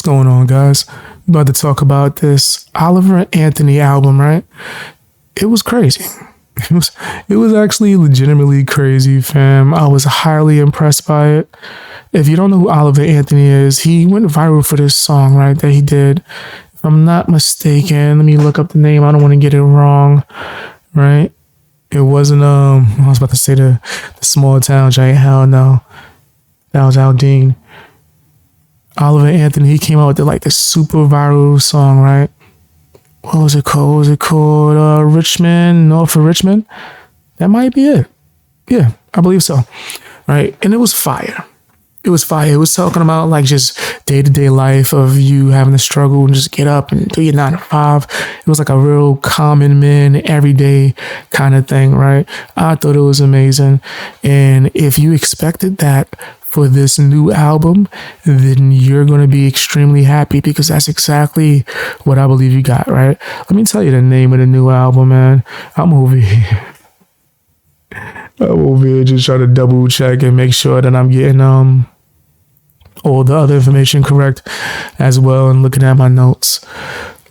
What's going on, guys? I'm about to talk about this Oliver Anthony album, right? It was crazy. It was it was actually legitimately crazy, fam. I was highly impressed by it. If you don't know who Oliver Anthony is, he went viral for this song, right, that he did. If I'm not mistaken, let me look up the name. I don't want to get it wrong, right? It wasn't I was about to say the small town giant. Hell no. That was Aldine. Oliver Anthony, he came out with like this super viral song, right? What was it called? Was it called Richmond, North of Richmond? That might be it. Yeah, I believe so. Right? And it was fire. It was fire. It was talking about like just day-to-day life of you having to struggle and just get up and do your 9 to 5. It was like a real common man, everyday kind of thing, right? I thought it was amazing. And if you expected that for this new album, then you're going to be extremely happy because that's exactly what I believe you got, right? Let me tell you the name of the new album, man. I'm over here just trying to double check and make sure that I'm getting all the other information correct as well, and looking at my notes,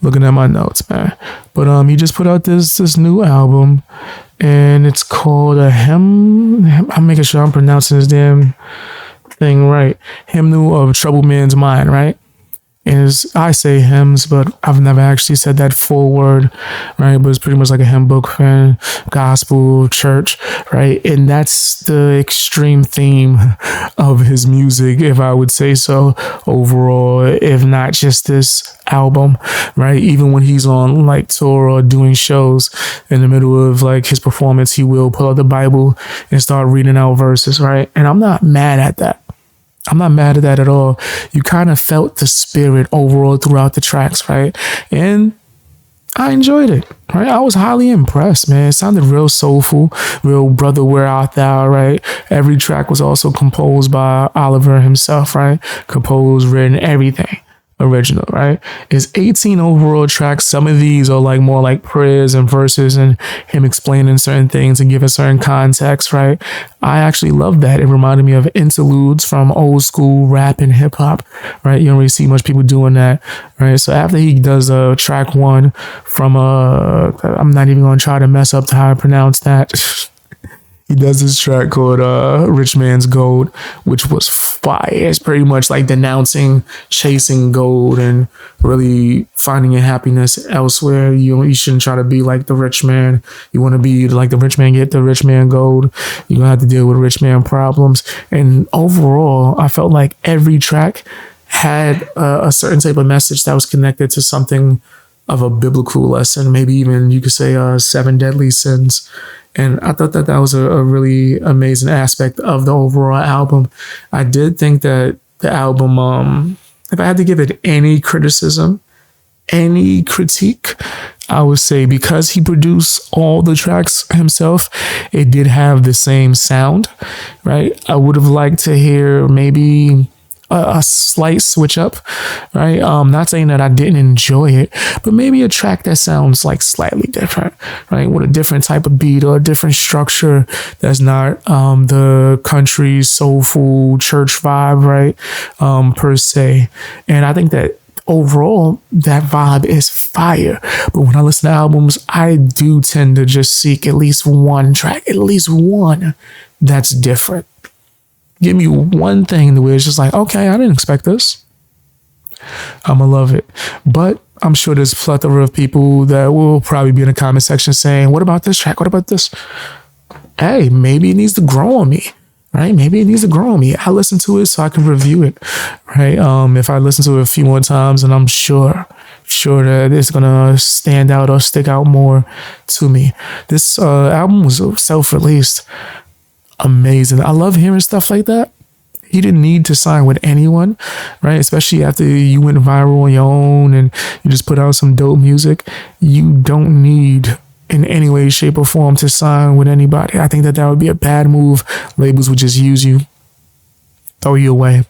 man. But he just put out this new album, and it's called a hymn. I'm making sure I'm pronouncing this damn thing right. Hymnal of Troubled Man's Mind, right? Is I say hymns, but I've never actually said that full word, right? But it's pretty much like a hymn book, gospel, church, right? And that's the extreme theme of his music, if I would say so, overall, if not just this album, right? Even when he's on like tour or doing shows, in the middle of like his performance, he will pull out the Bible and start reading out verses, right? And I'm not mad at that. I'm not mad at that at all. You kind of felt the spirit overall throughout the tracks, right? And I enjoyed it, right? I was highly impressed, man. It sounded real soulful, real brother, where art thou, right? Every track was also composed by Oliver himself, right? Composed, written, everything original, right? It's 18 overall tracks. Some of these are like more like prayers and verses and him explaining certain things and giving certain context, right? I actually love that. It reminded me of interludes from old school rap and hip hop, right? You don't really see much people doing that, right? So after he does track 1 from I'm not even going to try to mess up how I pronounce that. He does this track called Rich Man's Gold, which was fire. It's pretty much like denouncing chasing gold and really finding your happiness elsewhere. You shouldn't try to be like the rich man. You want to be like the rich man, get the rich man gold. You're going to have to deal with rich man problems. And overall, I felt like every track had a certain type of message that was connected to something of a biblical lesson. Maybe even you could say 7 deadly sins. And I thought that was a really amazing aspect of the overall album. I did think that the album, if I had to give it any criticism, any critique, I would say because he produced all the tracks himself, it did have the same sound, right? I would have liked to hear maybe a slight switch up, right? Not saying that I didn't enjoy it, but maybe a track that sounds like slightly different, right? With a different type of beat or a different structure that's not the country soulful church vibe, right? Per se. And I think that overall, that vibe is fire. But when I listen to albums, I do tend to just seek at least one track, at least one that's different. Give me one thing where it's just like, okay, I didn't expect this. I'ma love it. But I'm sure there's a plethora of people that will probably be in the comment section saying, what about this track? What about this? Hey, maybe it needs to grow on me, right? Maybe it needs to grow on me. I listen to it so I can review it, right? If I listen to it a few more times, and I'm sure that it's gonna stand out or stick out more to me. This album was self-released. Amazing. I love hearing stuff like that. He didn't need to sign with anyone, right? Especially after you went viral on your own and you just put out some dope music. You don't need in any way, shape, or form to sign with anybody. I think that would be a bad move. Labels would just use you, throw you away,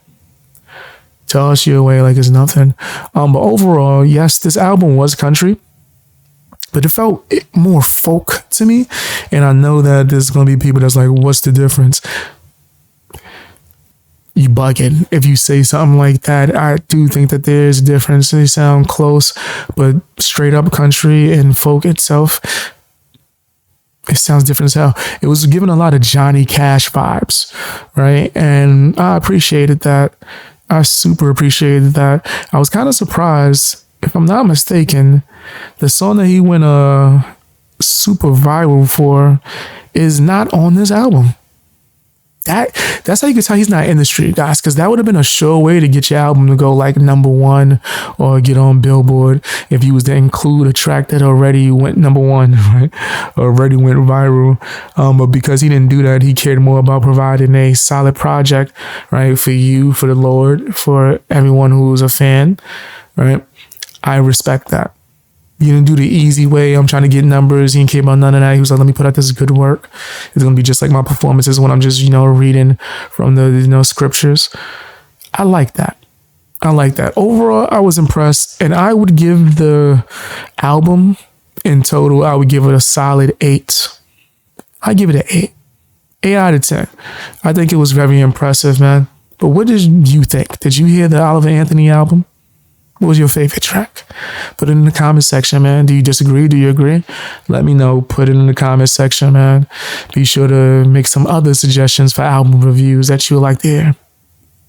toss you away like it's nothing. But overall, yes, this album was country, but it felt more folk to me. And I know that there's going to be people that's like, what's the difference? you bugging if you say something like that. I do think that there's a difference. They sound close, but straight up country and folk itself, it sounds different as hell. It was given a lot of Johnny Cash vibes, right? And I appreciated that. I super appreciated that. I was kind of surprised, if I'm not mistaken, the song that he went super viral for is not on this album. That's how you can tell he's not in the street, guys, because that would have been a sure way to get your album to go like #1 or get on Billboard if you was to include a track that already went #1, right? Already went viral. But because he didn't do that, he cared more about providing a solid project, right, for you, for the Lord, for everyone who's a fan, right? I respect that. You didn't do the easy way. I'm trying to get numbers. He didn't care about none of that. He was like, let me put out this good work. It's going to be just like my performances when I'm just, reading from the, scriptures. I like that. Overall, I was impressed. And I would give the album in total, I would give it a solid 8. I give it an 8. 8 out of 10. I think it was very impressive, man. But what did you think? Did you hear the Oliver Anthony album? What was your favorite track? Put it in the comment section, man. Do you disagree? Do you agree? Let me know. Put it in the comment section, man. Be sure to make some other suggestions for album reviews that you would like to hear.